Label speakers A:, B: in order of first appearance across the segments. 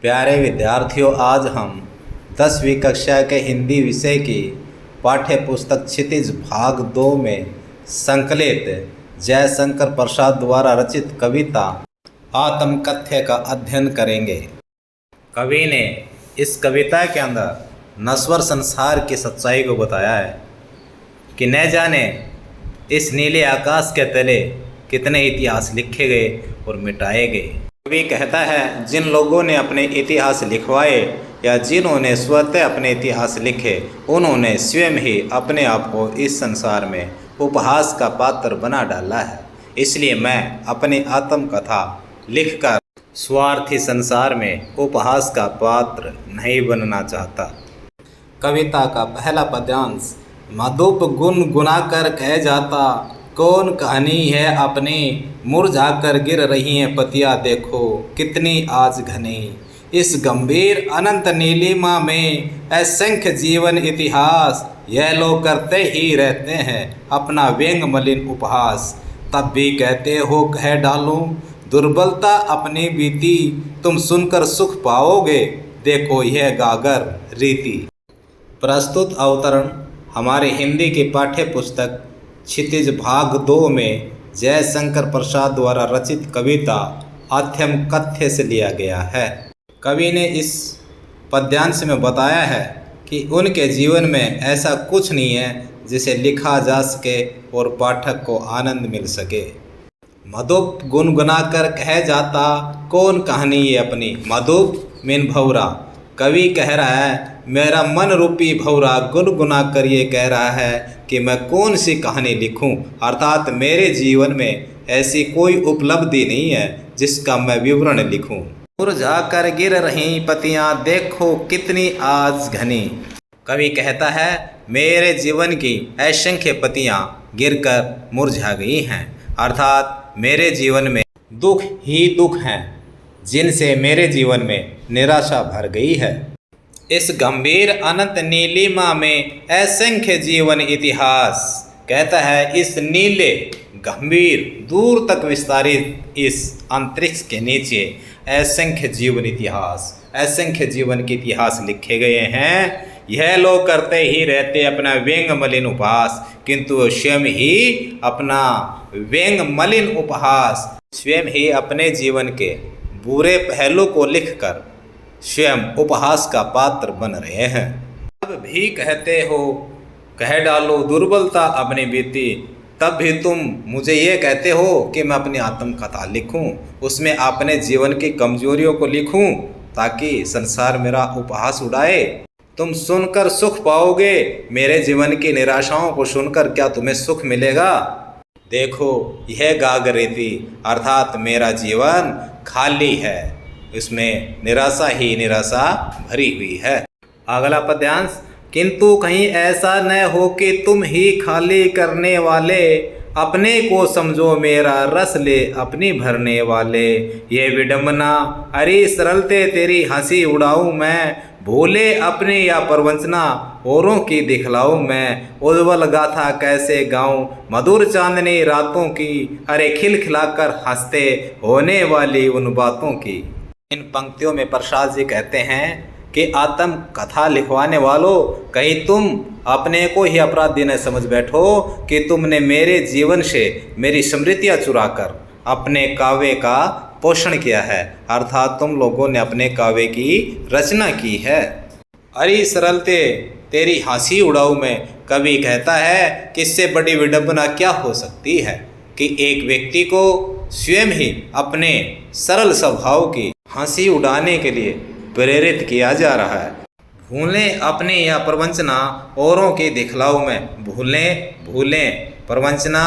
A: प्यारे विद्यार्थियों, आज हम 10वीं कक्षा के हिंदी विषय की पाठ्य पुस्तक क्षितिज भाग 2 में संकलित जयशंकर प्रसाद द्वारा रचित कविता आत्मकथ्य का अध्ययन करेंगे। कवि ने इस कविता के अंदर नश्वर संसार की सच्चाई को बताया है कि न जाने इस नीले आकाश के तले कितने इतिहास लिखे गए और मिटाए गए। कवि कहता है, जिन लोगों ने अपने इतिहास लिखवाए या जिन्होंने स्वतः अपने इतिहास लिखे, उन्होंने स्वयं ही अपने आप को इस संसार में उपहास का पात्र बना डाला है। इसलिए मैं अपनी आत्मकथा लिखकर स्वार्थी संसार में उपहास का पात्र नहीं बनना चाहता। कविता का पहला पद्यांश। मधुप गुनगुनाकर कह जाता, कौन कहानी है अपनी, मुरझाकर गिर रही हैं पतियाँ देखो कितनी आज घनी। इस गंभीर अनंत नीलिमा में असंख्य जीवन इतिहास, यह लोग करते ही रहते हैं अपना व्यंग मलिन उपहास। तब भी कहते हो कह डालूं दुर्बलता अपनी बीती, तुम सुनकर सुख पाओगे देखो यह गागर रीति। प्रस्तुत अवतरण हमारे हिंदी की पाठ्य पुस्तक क्षितिज भाग 2 में जयशंकर प्रसाद द्वारा रचित कविता आत्मकथ्य से लिया गया है। कवि ने इस पद्यांश में बताया है कि उनके जीवन में ऐसा कुछ नहीं है जिसे लिखा जा सके और पाठक को आनंद मिल सके। मधुप गुनगुनाकर कह जाता, कौन कहानी ये अपनी। मधुप मीन भौरा। कवि कह रहा है, मेरा मन रूपी भौरा गुनगुना कर ये कह रहा है कि मैं कौन सी कहानी लिखूं, अर्थात मेरे जीवन में ऐसी कोई उपलब्धि नहीं है जिसका मैं विवरण लिखूं। मुरझा कर गिर रही पतियां देखो कितनी आज घनी। कवि कहता है, मेरे जीवन की असंख्य पतियां गिरकर मुरझा गई हैं, अर्थात मेरे जीवन में दुख ही दुख हैं जिनसे मेरे जीवन में निराशा भर गई है। इस गंभीर अनंत नीलिमा में असंख्य जीवन इतिहास, कहता है इस नीले गंभीर दूर तक विस्तारित इस अंतरिक्ष के नीचे असंख्य जीवन इतिहास, असंख्य जीवन के इतिहास लिखे गए हैं। यह लोग करते ही रहते अपना व्यंग मलिन उपहास, किंतु स्वयं ही अपना व्यंग मलिन उपहास, स्वयं ही अपने जीवन के बुरे पहलू को लिखकर स्वयं उपहास का पात्र बन रहे हैं। तब भी कहते हो कह डालो दुर्बलता अपनी बीती, तब भी तुम मुझे ये कहते हो कि मैं अपनी आत्मकथा लिखूं, उसमें अपने जीवन की कमजोरियों को लिखूं ताकि संसार मेरा उपहास उड़ाए। तुम सुनकर सुख पाओगे, मेरे जीवन की निराशाओं को सुनकर क्या तुम्हें सुख मिलेगा। देखो यह गागरेती, अर्थात मेरा जीवन खाली है, इसमें निराशा ही निराशा भरी हुई है। अगला पद्यांश। किंतु कहीं ऐसा न हो कि तुम ही खाली करने वाले, अपने को समझो मेरा रस ले अपनी भरने वाले। ये विडंबना अरे सरलते तेरी हंसी उड़ाऊं मैं, भूले अपने या परवंचना औरों की दिखलाऊं मैं। उज्ज्वल गाथा कैसे गाऊं मधुर चांदनी रातों की, अरे खिलखिलाकर हंसते होने वाली उन बातों की। इन पंक्तियों में प्रसाद जी कहते हैं कि आत्म कथा लिखवाने वालों, कहीं तुम अपने को ही अपराधी न समझ बैठो कि तुमने मेरे जीवन से मेरी स्मृतियाँ चुराकर अपने काव्य का पोषण किया है, अर्थात तुम लोगों ने अपने काव्य की रचना की है। अरे सरलते तेरी हंसी उड़ाऊं मैं। कवि कहता है कि इससे बड़ी विडंबना क्या हो सकती है कि एक व्यक्ति को स्वयं ही अपने सरल स्वभाव की हंसी उड़ाने के लिए प्रेरित किया जा रहा है। भूलें अपने या प्रवंचना औरों की दिखलाओ में, भूलें प्रवंचना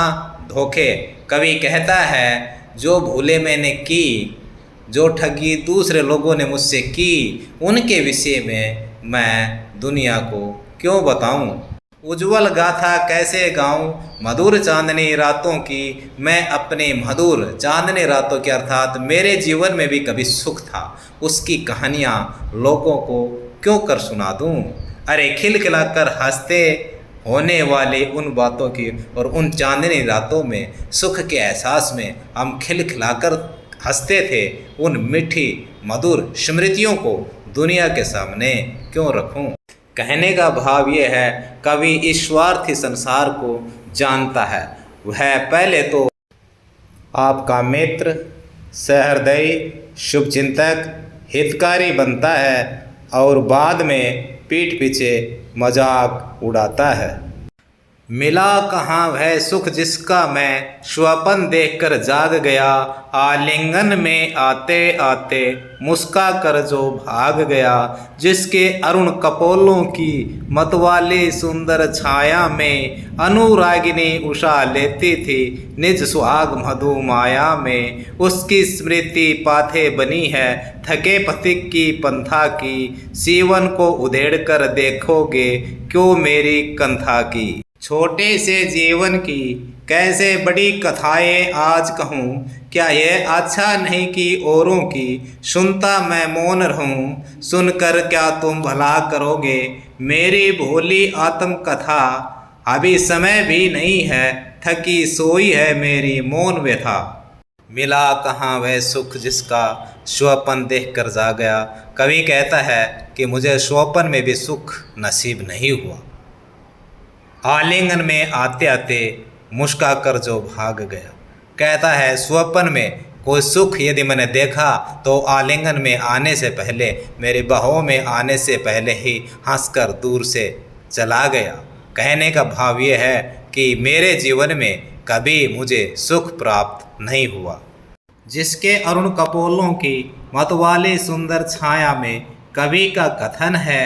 A: धोखे। कवि कहता है जो भूले मैंने की, जो ठगी दूसरे लोगों ने मुझसे की, उनके विषय में मैं दुनिया को क्यों बताऊं। उज्ज्वल गाथा कैसे गाऊं मधुर चांदनी रातों की, मैं अपने मधुर चांदनी रातों की, अर्थात मेरे जीवन में भी कभी सुख था, उसकी कहानियाँ लोगों को क्यों कर सुना दूं। अरे खिलखिलाकर हंसते होने वाली उन बातों की और उन चांदनी रातों में सुख के एहसास में हम खिलखिलाकर हंसते थे, उन मीठी मधुर स्मृतियों को दुनिया के सामने क्यों रखूं। कहने का भाव ये है, कवि इस स्वार्थी संसार को जानता है। वह पहले तो आपका मित्र, सहृदयी, शुभचिंतक, हितकारी बनता है और बाद में पीठ पीछे मजाक उड़ाता है। मिला कहाँ वह सुख जिसका मैं स्वप्न देखकर जाग गया, आलिंगन में आते आते मुस्का कर जो भाग गया, जिसके अरुण कपोलों की मतवाली सुंदर छाया में अनुरागिनी उषा लेती थी निज सुहाग मधु माया में, उसकी स्मृति पाथे बनी है थके पथिक की पंथा की, सीवन को उधेड़ कर देखोगे क्यों मेरी कंथा की। छोटे से जीवन की कैसे बड़ी कथाएं आज कहूँ, क्या यह अच्छा नहीं कि औरों की सुनता मैं मौन रहूँ, सुनकर क्या तुम भला करोगे मेरी भोली आत्मकथा, अभी समय भी नहीं है थकी सोई है मेरी मौन व्यथा। मिला कहाँ वह सुख जिसका स्वप्न देख कर जा गया। कवि कहता है कि मुझे स्वप्न में भी सुख नसीब नहीं हुआ, आलिंगन में आते आते मुस्का कर जो भाग गया। कहता है स्वप्न में कोई सुख यदि मैंने देखा तो आलिंगन में आने से पहले, मेरे बाहों में आने से पहले ही हंसकर दूर से चला गया। कहने का भाव ये है कि मेरे जीवन में कभी मुझे सुख प्राप्त नहीं हुआ। जिसके अरुण कपोलों की मतवाली सुंदर छाया में, कवि का कथन है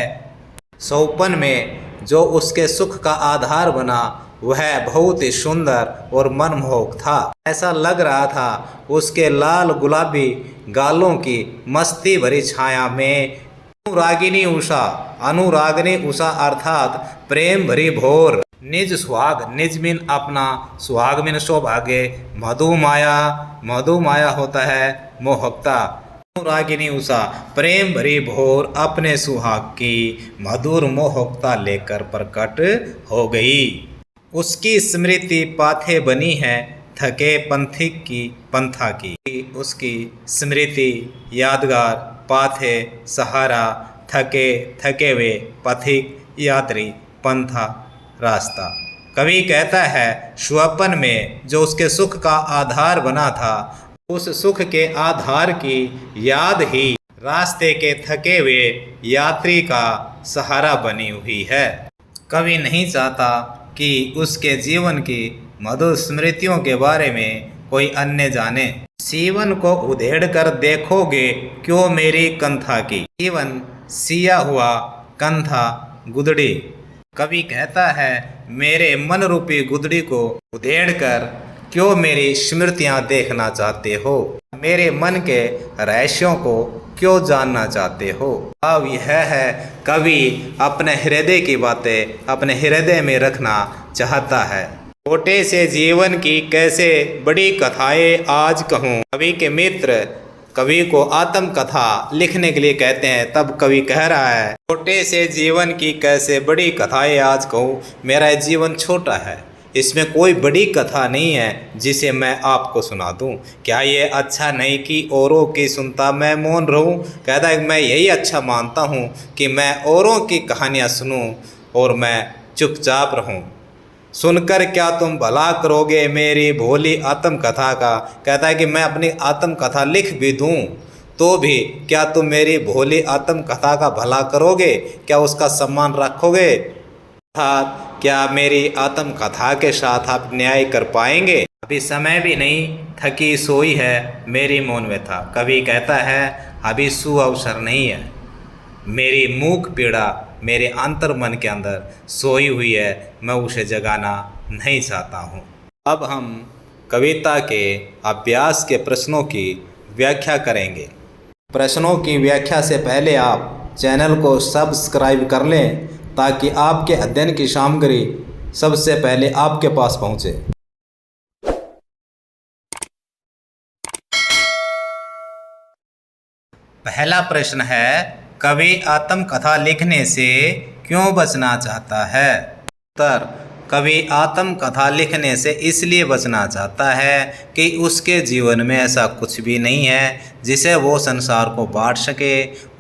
A: स्वप्न में जो उसके सुख का आधार बना वह बहुत ही सुंदर और मनमोहक था। ऐसा लग रहा था उसके लाल गुलाबी गालों की मस्ती भरी छाया में अनुरागिनी उषा अर्थात प्रेम भरी भोर, निज सुहाग निज मिन अपना सुहाग मिन सौभाग्य, मधु माया होता है मोहकता, अनुरागिनी उषा प्रेम भरी भोर अपने सुहाग की मधुर मोहकता लेकर प्रकट हो गई। उसकी स्मृति पाथे बनी है थके पंथिक की पंथा की, उसकी स्मृति यादगार, पाथे सहारा, थके वे पथिक यात्री, पंथा रास्ता। कवि कहता है स्वप्न में जो उसके सुख का आधार बना था, उस सुख के आधार की याद ही रास्ते के थके हुए यात्री का सहारा बनी हुई है। कवि नहीं चाहता कि उसके जीवन की मधुर स्मृतियों के बारे में कोई अन्य जाने। सीवन को उधेड़ कर देखोगे क्यों मेरी कंथा की, जीवन सिया हुआ कंथा गुदड़ी। कवि कहता है मेरे मन रूपी गुदड़ी को उधेड़ कर क्यों मेरी स्मृतियाँ देखना चाहते हो, मेरे मन के रहस्यों को क्यों जानना चाहते हो। अब यह है कवि अपने हृदय की बातें अपने हृदय में रखना चाहता है। छोटे से जीवन की कैसे बड़ी कथाएं आज कहूँ। कवि के मित्र कवि को आत्मकथा लिखने के लिए कहते हैं, तब कवि कह रहा है छोटे से जीवन की कैसे बड़ी कथाएं आज कहूँ, मेरा जीवन छोटा है, इसमें कोई बड़ी कथा नहीं है जिसे मैं आपको सुना दूं। क्या ये अच्छा नहीं कि औरों की सुनता मैं मौन रहूं। कहता है मैं यही अच्छा मानता हूं कि मैं औरों की कहानियां सुनूं और मैं चुपचाप रहूं। सुनकर क्या तुम भला करोगे मेरी भोली आत्मकथा का। कहता है कि मैं अपनी आत्मकथा लिख भी दूं तो भी क्या तुम मेरी भोली आत्मकथा का भला करोगे, क्या उसका सम्मान रखोगे, अर्थात क्या मेरी आत्मकथा के साथ आप न्याय कर पाएंगे। अभी समय भी नहीं, थकी सोई है मेरी मौन व्यथा। कवि कहता है अभी सुअवसर नहीं है, मेरी मूक पीड़ा मेरे अंतर मन के अंदर सोई हुई है, मैं उसे जगाना नहीं चाहता हूँ। अब हम कविता के अभ्यास के प्रश्नों की व्याख्या करेंगे। प्रश्नों की व्याख्या से पहले आप चैनल को सब्सक्राइब कर लें ताकि आपके अध्ययन की सामग्री सबसे पहले आपके पास पहुंचे। पहला प्रश्न है कवि आत्मकथा लिखने से क्यों बचना चाहता है। उत्तर, कवि आत्मकथा लिखने से इसलिए बचना चाहता है कि उसके जीवन में ऐसा कुछ भी नहीं है जिसे वो संसार को बांट सके।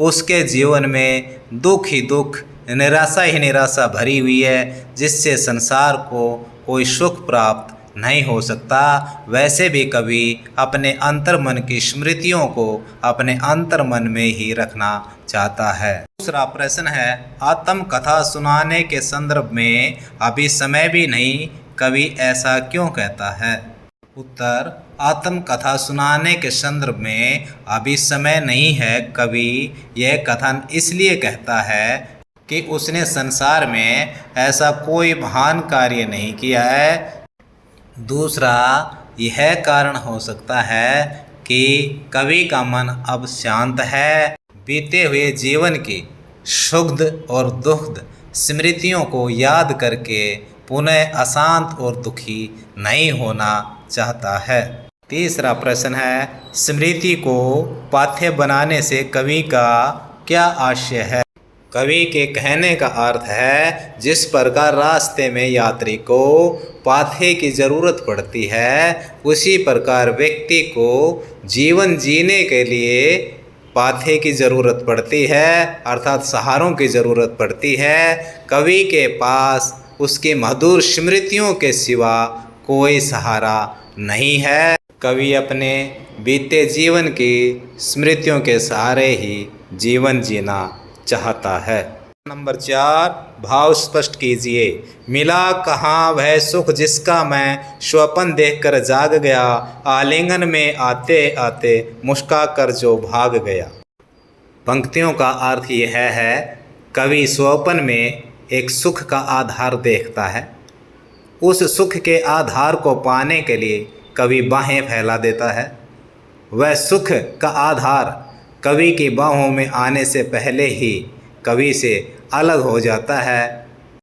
A: उसके जीवन में दुख ही दुख, निराशा ही निराशा भरी हुई है, जिससे संसार को कोई सुख प्राप्त नहीं हो सकता। वैसे भी कवि अपने अंतर्मन की स्मृतियों को अपने अंतर्मन में ही रखना चाहता है। दूसरा प्रश्न है, आत्मकथा सुनाने के संदर्भ में अभी समय भी नहीं, कवि ऐसा क्यों कहता है? उत्तर, आत्मकथा सुनाने के संदर्भ में अभी समय नहीं है, कवि यह कथन इसलिए कहता है कि उसने संसार में ऐसा कोई महान कार्य नहीं किया है। दूसरा यह कारण हो सकता है कि कवि का मन अब शांत है, बीते हुए जीवन की सुखद और दुखद स्मृतियों को याद करके पुनः अशांत और दुखी नहीं होना चाहता है। तीसरा प्रश्न है, स्मृति को पाथ्य बनाने से कवि का क्या आशय है? कवि के कहने का अर्थ है, जिस प्रकार रास्ते में यात्री को पाथे की ज़रूरत पड़ती है, उसी प्रकार व्यक्ति को जीवन जीने के लिए पाथे की ज़रूरत पड़ती है, अर्थात सहारों की ज़रूरत पड़ती है। कवि के पास उसकी मधुर स्मृतियों के सिवा कोई सहारा नहीं है। कवि अपने बीते जीवन की स्मृतियों के सहारे ही जीवन जीना चाहता है। नंबर 4, भाव स्पष्ट कीजिए। मिला कहाँ वह सुख जिसका मैं स्वप्न देखकर जाग गया, आलिंगन में आते आते मुस्का कर जो भाग गया। पंक्तियों का अर्थ यह है, कवि स्वप्न में एक सुख का आधार देखता है। उस सुख के आधार को पाने के लिए कवि बाहें फैला देता है। वह सुख का आधार कवि की बाहों में आने से पहले ही कवि से अलग हो जाता है।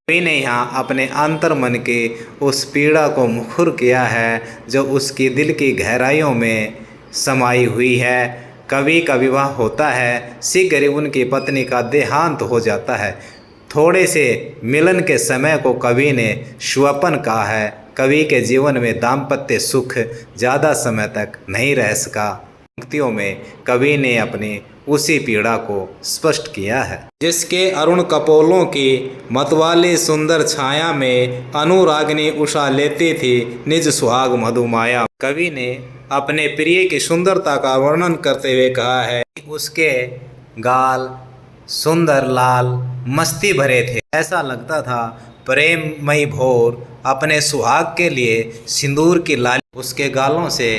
A: कवि ने यहाँ अपने अंतर्मन की उस पीड़ा को मुखर किया है जो उसकी दिल की गहराइयों में समाई हुई है। कवि का विवाह होता है, शीघ्र ही उनकी पत्नी का देहांत हो जाता है। थोड़े से मिलन के समय को कवि ने स्वप्न कहा है। कवि के जीवन में दाम्पत्य सुख ज़्यादा समय तक नहीं रह सका। पंक्तियों में कवि ने अपनी उसी पीड़ा को स्पष्ट किया है। जिसके अरुण कपोलों की मतवाली सुंदर छाया में अनुरागिनी उषा लेती थी निज सुहाग मधुमाया। कवि ने अपने प्रिय की सुंदरता का वर्णन करते हुए कहा है कि उसके गाल सुंदर लाल मस्ती भरे थे, ऐसा लगता था प्रेममयी भोर अपने सुहाग के लिए सिंदूर की लाली उसके गालों से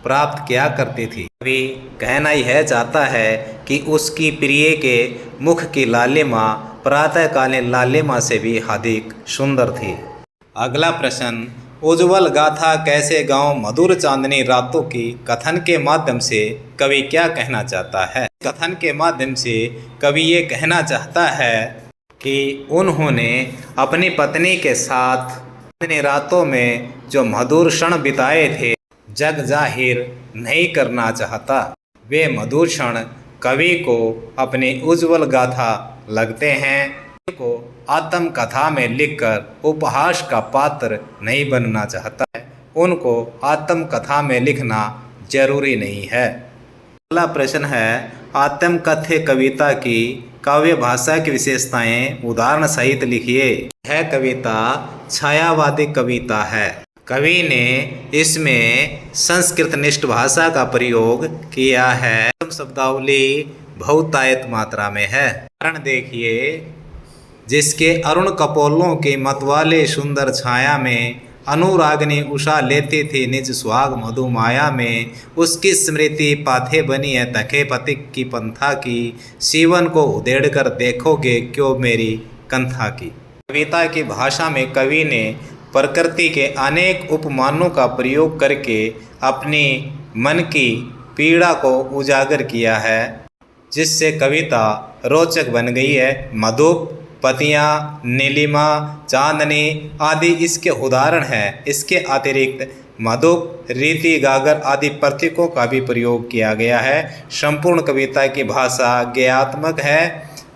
A: प्राप्त किया करती थी। कवि कहना यह चाहता है कि उसकी प्रिय के मुख की लालिमा प्रातःकालीन लालिमा से भी अधिक सुंदर थी। अगला प्रश्न, उज्ज्वल गाथा कैसे गाऊं मधुर चांदनी रातों की कथन के माध्यम से कवि क्या कहना चाहता है? कथन के माध्यम से कवि ये कहना चाहता है कि उन्होंने अपनी पत्नी के साथ अपनी रातों में जो मधुर क्षण बिताए थे जग जाहिर नहीं करना चाहता। वे मधुर क्षण कवि को अपनी उज्ज्वल गाथा लगते हैं, को आत्मकथा में लिखकर उपहास का पात्र नहीं बनना चाहता है। उनको आत्मकथा में लिखना जरूरी नहीं है। अगला प्रश्न है, आत्मकथ्य कविता की काव्य भाषा की विशेषताएं उदाहरण सहित लिखिए। यह कविता छायावादी कविता है। कवि ने इसमें संस्कृत निष्ठ भाषा का प्रयोग किया है। शब्दावली बहुतायत मात्रा में है। उदाहरण देखिए, जिसके अरुण कपोलों की मतवाली सुंदर छाया में अनुरागिनी उषा लेती थी निज सुहाग मधुमाया में, उसकी स्मृति पाथे बनी है तखे पथिक की पंथा की, सीवन को उधेड़ कर देखोगे क्यों मेरी कंथा की। कविता की भाषा में कवि ने प्रकृति के अनेक उपमानों का प्रयोग करके अपनी मन की पीड़ा को उजागर किया है, जिससे कविता रोचक बन गई है। मधुप, पतियाँ, नीलिमा, चांदनी आदि इसके उदाहरण हैं। इसके अतिरिक्त मधुप, रीति, गागर आदि प्रतीकों का भी प्रयोग किया गया है। संपूर्ण कविता की भाषा गद्यात्मक है।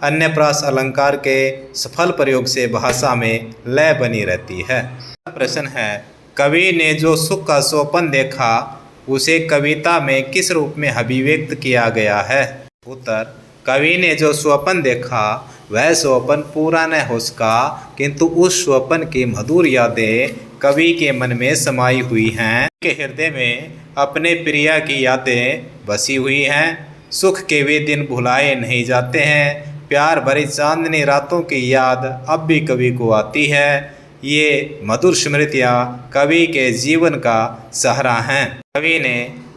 A: अन्य प्रास अलंकार के सफल प्रयोग से भाषा में लय बनी रहती है। प्रश्न है, कवि ने जो सुख का स्वप्न देखा उसे कविता में किस रूप में अभिव्यक्त किया गया है? उत्तर, कवि ने जो स्वप्न देखा वह स्वप्न पूरा न हो सका, किंतु उस स्वप्न की मधुर यादें कवि के मन में समाई हुई हैं। के हृदय में अपने प्रिया की यादें बसी हुई हैं। सुख के वे दिन भुलाए नहीं जाते हैं। प्यार भरी चांदनी रातों की याद अब भी कवि को आती है। ये मधुर स्मृतियाँ कवि के जीवन का सहारा हैं। कवि ने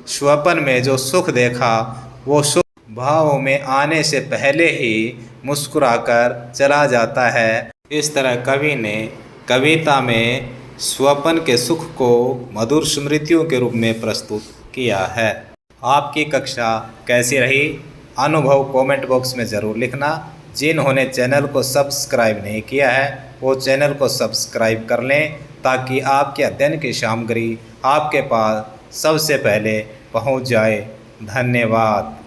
A: स्वप्न में जो सुख देखा वो सुख भावों में आने से पहले ही मुस्कुराकर चला जाता है। इस तरह कवि ने कविता में स्वप्न के सुख को मधुर स्मृतियों के रूप में प्रस्तुत किया है। आपकी कक्षा कैसी रही? अनुभव कमेंट बॉक्स में ज़रूर लिखना। जिन्होंने चैनल को सब्सक्राइब नहीं किया है वो चैनल को सब्सक्राइब कर लें, ताकि आपके अध्ययन की सामग्री आपके पास सबसे पहले पहुंच जाए। धन्यवाद।